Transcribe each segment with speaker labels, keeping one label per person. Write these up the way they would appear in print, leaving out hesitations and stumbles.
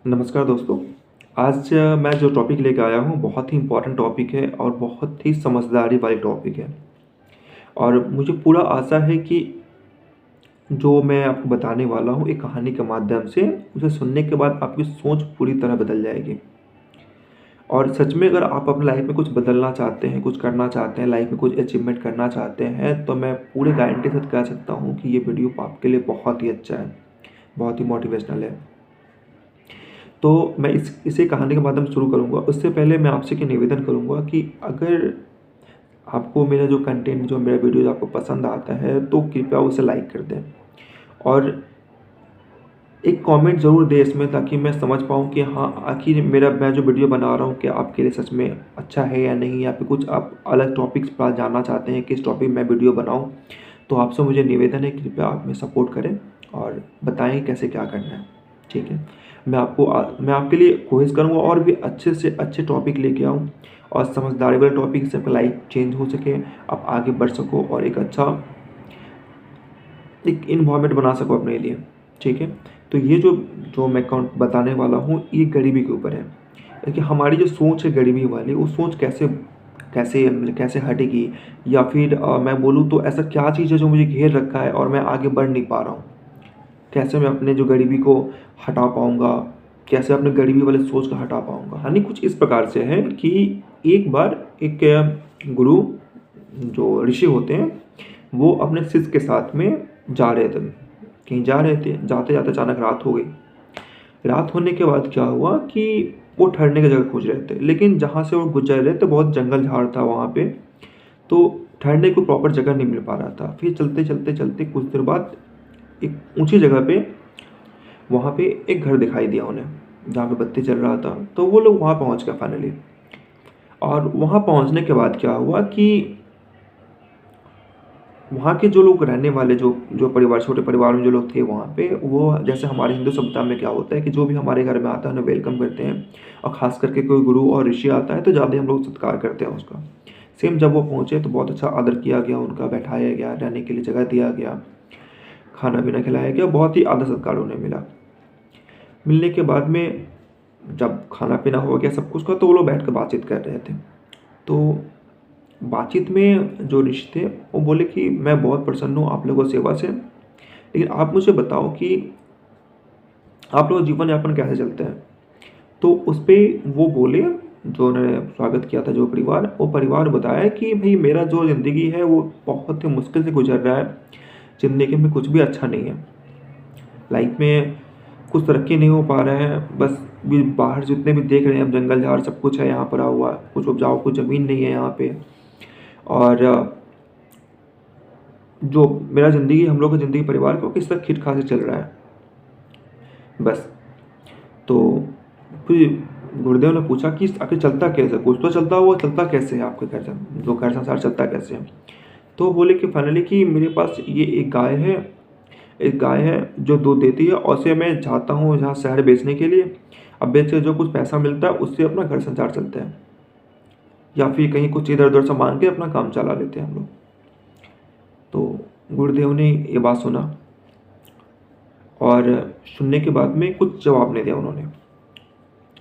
Speaker 1: नमस्कार दोस्तों। आज मैं जो टॉपिक लेके आया हूँ बहुत ही इम्पोर्टेंट टॉपिक है और बहुत ही समझदारी वाली टॉपिक है। और मुझे पूरा आशा है कि जो मैं आपको बताने वाला हूँ एक कहानी के माध्यम से, उसे सुनने के बाद आपकी सोच पूरी तरह बदल जाएगी। और सच में अगर आप अपनी लाइफ में कुछ बदलना चाहते हैं, कुछ करना चाहते हैं, लाइफ में कुछ अचीवमेंट करना चाहते हैं, तो मैं पूरे गारंटी के साथ कह सकता हूँ कि ये वीडियो आपके लिए बहुत ही अच्छा है, बहुत ही मोटिवेशनल है। तो मैं इसे कहानी के माध्यम से शुरू करूँगा। उससे पहले मैं आपसे एक निवेदन करूँगा कि अगर आपको मेरा जो कंटेंट, जो मेरा वीडियो आपको पसंद आता है, तो कृपया उसे लाइक कर दें और एक कमेंट ज़रूर दें इसमें, ताकि मैं समझ पाऊँ कि हाँ, आखिर मैं जो वीडियो बना रहा हूँ क्या आपके लिए सच में अच्छा है या नहीं, या फिर कुछ आप अलग टॉपिक्स पर जानना चाहते हैं, किस टॉपिक में वीडियो बनाऊँ। तो आपसे मुझे निवेदन है, कृपया आप हमें सपोर्ट करें और बताएँ कैसे क्या करना है। ठीक है, मैं आपके लिए कोशिश करूँगा और भी अच्छे से अच्छे टॉपिक लेके आऊँ और समझदारी वाले टॉपिक से आपकी लाइफ चेंज हो सके, आप आगे बढ़ सको और एक इन्वायरमेंट बना सको अपने लिए। ठीक है, तो ये जो जो मैं बताने वाला हूँ, ये गरीबी के ऊपर है। देखिए, हमारी जो सोच है गरीबी वाली, वो सोच कैसे कैसे कैसे हटेगी, या फिर मैं बोलूँ तो ऐसा क्या चीज़ है जो मुझे घेर रखा है और मैं आगे बढ़ नहीं पा रहा हूँ। कैसे मैं अपने जो गरीबी को हटा पाऊँगा, कैसे अपने गरीबी वाले सोच को हटा पाऊँगा। यानी कुछ इस प्रकार से है कि एक बार एक गुरु, जो ऋषि होते हैं, वो अपने शिष्य के साथ में जा रहे थे, कहीं जा रहे थे। जाते जाते अचानक रात हो गई। रात होने के बाद क्या हुआ कि वो ठहरने की जगह खोज रहे थे, लेकिन जहाँ से वो गुजर रहे थे बहुत जंगल झाड़ था वहाँ पे, तो ठहरने को प्रॉपर जगह नहीं मिल पा रहा था। फिर चलते चलते चलते कुछ देर बाद एक ऊंची जगह पे, वहाँ पे एक घर दिखाई दिया उन्हें, जहाँ पे बत्ती चल रहा था। तो वो लोग वहाँ पहुँच गए फाइनली। और वहाँ पहुँचने के बाद क्या हुआ कि वहाँ के जो लोग रहने वाले, जो जो परिवार, छोटे परिवार में जो लोग थे वहाँ पे, वो जैसे हमारे हिंदू सभ्यता में क्या होता है कि जो भी हमारे घर में आता है उन्हें वेलकम करते हैं, और ख़ास करके कोई गुरु और ऋषि आता है तो ज़्यादा ही हम लोग सत्कार करते हैं उसका। सेम जब वो पहुँचे तो बहुत अच्छा आदर किया गया उनका, बैठाया गया, रहने के लिए जगह दिया गया, खाना पीना खिलाया गया, बहुत ही आदर सत्कार उन्हें मिला। मिलने के बाद में जब खाना पीना हो गया सब कुछ का, तो वो लोग बैठ कर बातचीत कर रहे थे। तो बातचीत में जो ऋषि थे वो बोले कि मैं बहुत प्रसन्न हूँ आप लोगों की सेवा से, लेकिन आप मुझे बताओ कि आप लोग जीवन यापन कैसे चलते हैं। तो उस पर वो बोले, जो उन्होंने स्वागत किया था जो परिवार, वो परिवार बताया कि भाई मेरा जो ज़िंदगी है वो बहुत ही मुश्किल से गुजर रहा है, ज़िंदगी में कुछ भी अच्छा नहीं है, लाइफ में कुछ तरक्की नहीं हो पा रहे हैं। बस भी बाहर जितने भी देख रहे हैं हम, जंगल झाड़ सब कुछ है यहाँ पर हुआ, कुछ उपजाऊ कुछ ज़मीन नहीं है यहाँ पे। और जो मेरा ज़िंदगी, हम लोग का ज़िंदगी परिवार को किस तरह खिट खा से चल रहा है बस। तो फिर गुरुदेव ने पूछा कि आखिर चलता कैसे, कुछ तो चलता हुआ, चलता कैसे है आपके घर, जो घर संसार चलता कैसे है। तो बोले कि फाइनली कि मेरे पास ये एक गाय है जो दूध देती है, और उसे मैं जाता हूँ जहाँ शहर बेचने के लिए। अब बेच के जो कुछ पैसा मिलता है उससे अपना घर संसार चलता है, या फिर कहीं कुछ इधर उधर से मांग के अपना काम चला लेते हैं हम लोग। तो गुरुदेव ने ये बात सुना, और सुनने के बाद में कुछ जवाब नहीं दिया उन्होंने।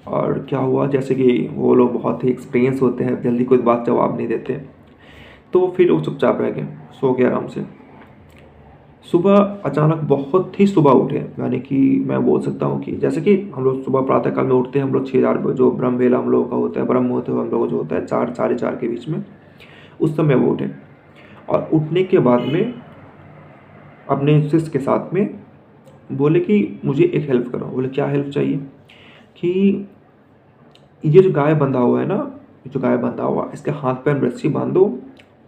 Speaker 1: और क्या हुआ, जैसे कि वो लोग बहुत ही एक्सपीरियंस होते हैं, जल्दी कोई बात जवाब नहीं देते, तो फिर वो चुपचाप रह गए, सो गए आराम से। सुबह अचानक बहुत ही सुबह उठे, यानी कि मैं बोल सकता हूँ कि जैसे कि हम लोग सुबह प्रातःकाल में उठते हैं, हम लोग 6-4 बजे, जो ब्रह्म वेला हम लोगों का होता है, ब्रह्म मुहूर्त हम लोगों जो होता है 4 साढ़े 4 के बीच में, उस समय वो उठे। और उठने के बाद में अपने शिष्य के साथ में बोले कि मुझे एक हेल्प करो। बोले क्या हेल्प चाहिए, कि ये जो गाय बंधा हुआ है ना, ये जो गाय बंधा हुआ, इसके हाथ पैर में रस्सी बांधो,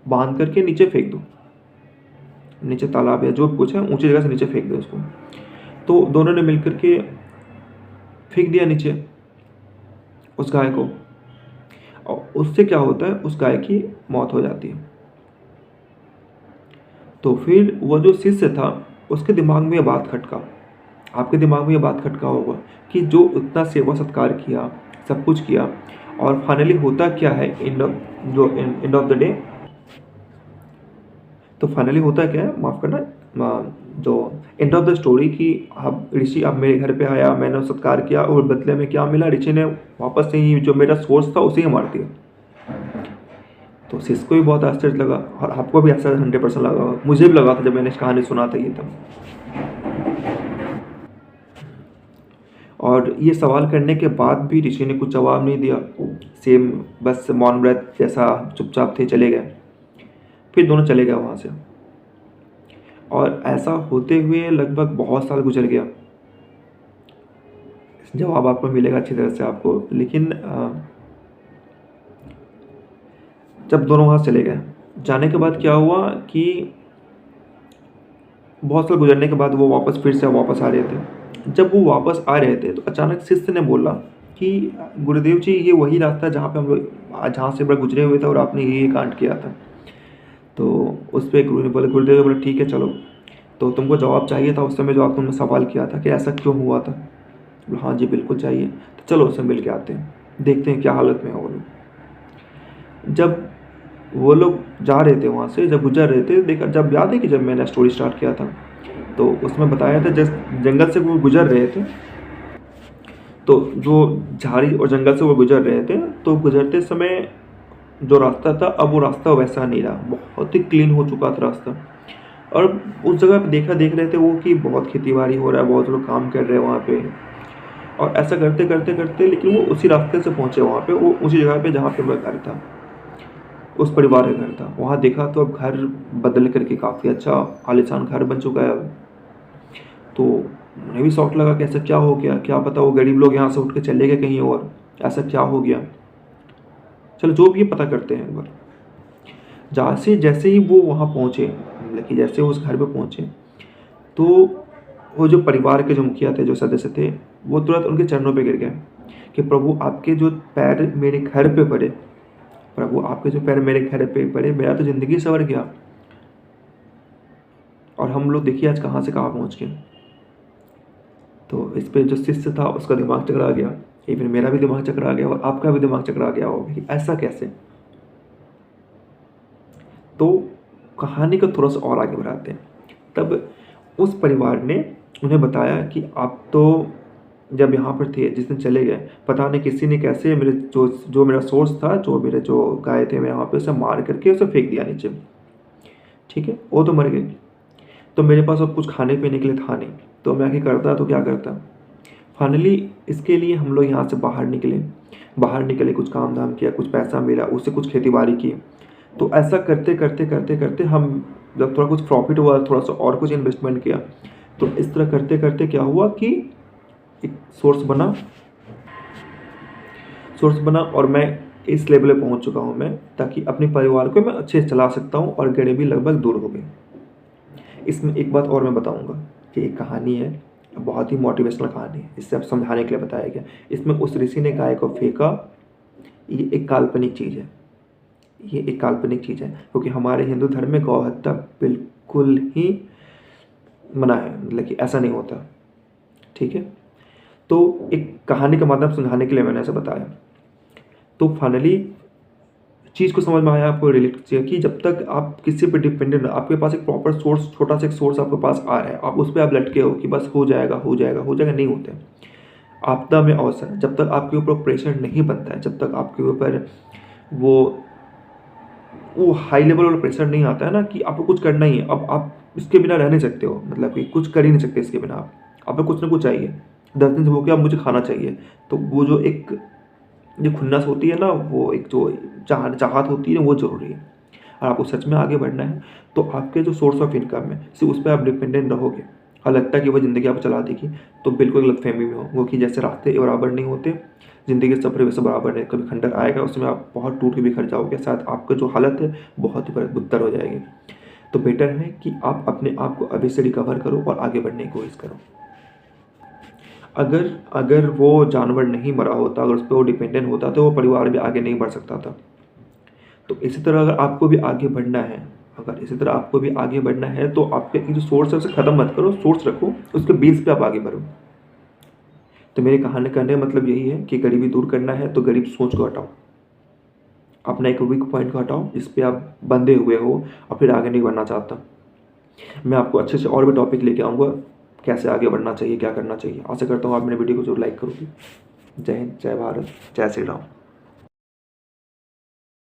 Speaker 1: बांध करके नीचे फेंक दो, नीचे तालाब या जो कुछ है ऊंची जगह से नीचे फेंक दो उसको। तो दोनों ने मिलकर के फेंक दिया नीचे उस गाय को, और उससे क्या होता है, उस गाय की मौत हो जाती है। तो फिर वो जो शिष्य था उसके दिमाग में ये बात खटका, आपके दिमाग में ये बात खटका होगा कि जो इतना सेवा सत्कार किया, सब कुछ किया, और फाइनली होता क्या है, एंड ऑफ द डे, तो फाइनली होता क्या है, माफ़ करना, जो एंड ऑफ द स्टोरी कि अब ऋषि अब मेरे घर पे आया, मैंने उसका सत्कार किया और बदले में क्या मिला, ऋषि ने वापस से ही जो मेरा सोर्स था उसे ही मार दिया। तो शिष्य को भी बहुत आश्चर्य लगा और आपको भी ऐसा 100% लगा होगा, मुझे भी लगा था जब मैंने इस कहानी सुना था ये तब। और ये सवाल करने के बाद भी ऋषि ने कुछ जवाब नहीं दिया, सेम बस मौन व्रत जैसा चुपचाप थे, चले गए। फिर दोनों चले गए वहाँ से और ऐसा होते हुए लगभग बहुत साल गुजर गया। जवाब आपको मिलेगा अच्छी तरह से आपको, लेकिन जब दोनों वहाँ चले गए, जाने के बाद क्या हुआ कि बहुत साल गुजरने के बाद वो वापस फिर से वापस आ रहे थे। जब वो वापस आ रहे थे तो अचानक शिष्य ने बोला कि गुरुदेव जी ये वही रास्ता है जहाँ पे हम लोग जहाँ से बड़ा गुजरे हुए थे और आपने ये कांड किया था। तो उस पर गुरु ने बोले, गुरुदेव बोले ठीक है चलो, तो तुमको जवाब चाहिए था उस समय जो आप तुमने सवाल किया था कि ऐसा क्यों हुआ था। बोला हाँ जी बिल्कुल चाहिए, तो चलो उससे मिल के आते हैं, देखते हैं क्या हालत में है वो लोग। जब वो लोग जा रहे थे वहाँ से, जब गुजर रहे थे, देखा जब याद है कि जब मैंने स्टोरी स्टार्ट किया था तो उसमें बताया था जिस जंगल से वो गुजर रहे थे, तो जो झाड़ी और जंगल से वो गुजर रहे थे, तो गुजरते समय जो रास्ता था अब वो रास्ता वैसा नहीं रहा, बहुत ही क्लीन हो चुका था रास्ता। और उस जगह पे देख रहे थे वो कि बहुत खेती बाड़ी हो रहा है, बहुत लोग काम कर रहे हैं वहाँ पे। और ऐसा करते करते करते लेकिन वो उसी रास्ते से पहुँचे वहाँ पे, वो उसी जगह पे जहाँ पे मेरा घर था, उस परिवार का घर था। वहाँ देखा तो अब घर बदल करके काफ़ी अच्छा आलीशान घर बन चुका है अब। तो उन्हें भी शौक लगा कि ऐसा क्या हो गया, क्या पता वो गरीब लोग यहाँ से उठ के चले गए कहीं और, ऐसा क्या हो गया, चलो जो भी पता करते हैं एक बार। जैसे ही वो वहाँ पहुँचे, मतलब कि जैसे वो उस घर पे पहुँचे, तो वो जो परिवार के जो मुखिया थे, जो सदस्य थे, वो तुरंत उनके चरणों पे गिर गए कि प्रभु आपके जो पैर मेरे घर पे पड़े, प्रभु आपके जो पैर मेरे घर पे पड़े, मेरा तो ज़िंदगी संवर गया और हम लोग देखिए आज कहाँ से कहाँ पहुँच गए। तो इस पे जो शिष्य था उसका दिमाग चकरा गया, इवन मेरा भी दिमाग चकरा गया और आपका भी दिमाग चकरा गया होगा कि ऐसा कैसे। तो कहानी को थोड़ा सा और आगे बढ़ाते हैं। तब उस परिवार ने उन्हें बताया कि आप तो जब यहाँ पर थे, जिस दिन चले गए, पता नहीं किसी ने कैसे मेरे जो मेरा सोर्स था, जो मेरे जो गाय थे मेरे वहाँ पे, उसे मार करके उसे फेंक दिया नीचे। ठीक है, वो तो मर गए, तो मेरे पास अब कुछ खाने पीने के लिए था नहीं, तो मैं आगे करता तो क्या करता। फाइनली इसके लिए हम लोग यहाँ से बाहर निकले, कुछ काम धाम किया, कुछ पैसा मिला, उससे कुछ खेती बाड़ी की। तो ऐसा करते करते करते करते हम जब थोड़ा कुछ प्रॉफिट हुआ, थोड़ा सा और कुछ इन्वेस्टमेंट किया, तो इस तरह करते करते क्या हुआ कि एक सोर्स बना और मैं इस लेवल पे पहुंच चुका हूं मैं, ताकि अपने परिवार को मैं अच्छे से चला सकता हूं और गरीबी लगभग दूर हो गई। इसमें एक बात और मैं बताऊंगा कि एक कहानी है, बहुत ही मोटिवेशनल कहानी है, इससे अब समझाने के लिए बताया गया। इसमें उस ऋषि ने गाय को फेंका, ये एक काल्पनिक चीज़ है, ये एक काल्पनिक चीज़ है, क्योंकि हमारे हिंदू धर्म में गौ हत्या बिल्कुल ही मना है, मतलब कि ऐसा नहीं होता। ठीक है, तो एक कहानी का माध्यम समझाने के लिए मैंने ऐसा बताया। तो फाइनली चीज़ को समझ में आया, आपको रिलेट किया कि जब तक आप किसी पे डिपेंडेंट, आपके पास एक प्रॉपर सोर्स, छोटा सा एक सोर्स आपके पास आ रहा है, आप उस पर आप लटके हो कि बस हो जाएगा हो जाएगा हो जाएगा, नहीं होते। आपदा में अवसर, जब तक आपके ऊपर प्रेशर नहीं बनता है, जब तक आपके ऊपर वो हाई लेवल वाला प्रेशर नहीं आता है ना कि आपको कुछ करना ही है, अब आप इसके बिना रह नहीं सकते हो, मतलब कि कुछ कर ही नहीं सकते इसके बिना, आपको कुछ ना कुछ चाहिए। 10 दिन से हो गया, अब मुझे खाना चाहिए, तो वो जो खुन्नस होती है ना, वो एक जो चाहत होती है, वो ज़रूरी है। और आपको सच में आगे बढ़ना है तो आपके जो सोर्स ऑफ इनकम है, सिर्फ उस पर आप डिपेंडेंट रहोगे और लगता है कि वह ज़िंदगी आपको चला देगी, तो बिल्कुल गलतफहमी में हो, क्योंकि जैसे रास्ते बराबर नहीं होते, ज़िंदगी के सफर वैसे बराबर नहीं, कभी खंडर आएगा, उसमें आप बहुत टूट के बिखर जाओगे, शायद आपका जो हालत है बहुत ही बदतर हो जाएगी। तो बेटर है कि आप अपने आप को अभी से रिकवर करो और आगे बढ़ने की कोशिश करो। अगर वो जानवर नहीं मरा होता, अगर उस पर वो डिपेंडेंट होता, तो वो परिवार भी आगे नहीं बढ़ सकता था। तो इसी तरह अगर आपको भी आगे बढ़ना है, तो आपके जो सोर्स है उसे ख़त्म मत करो, सोर्स रखो, उसके बेस पे आप आगे बढ़ो। तो मेरी कहानी कहने का मतलब यही है कि गरीबी दूर करना है तो गरीब सोच को हटाओ, अपना एक वीक पॉइंट को हटाओ जिस पे आप बंधे हुए हो और फिर आगे नहीं बढ़ना चाहता। मैं आपको अच्छे से और भी टॉपिक लेके आऊँगा, कैसे आगे बढ़ना चाहिए, क्या करना चाहिए। आशा करता हूँ आप मेरे वीडियो को जरूर लाइक करोगे। जय हिंद, जय भारत, जय श्री राम।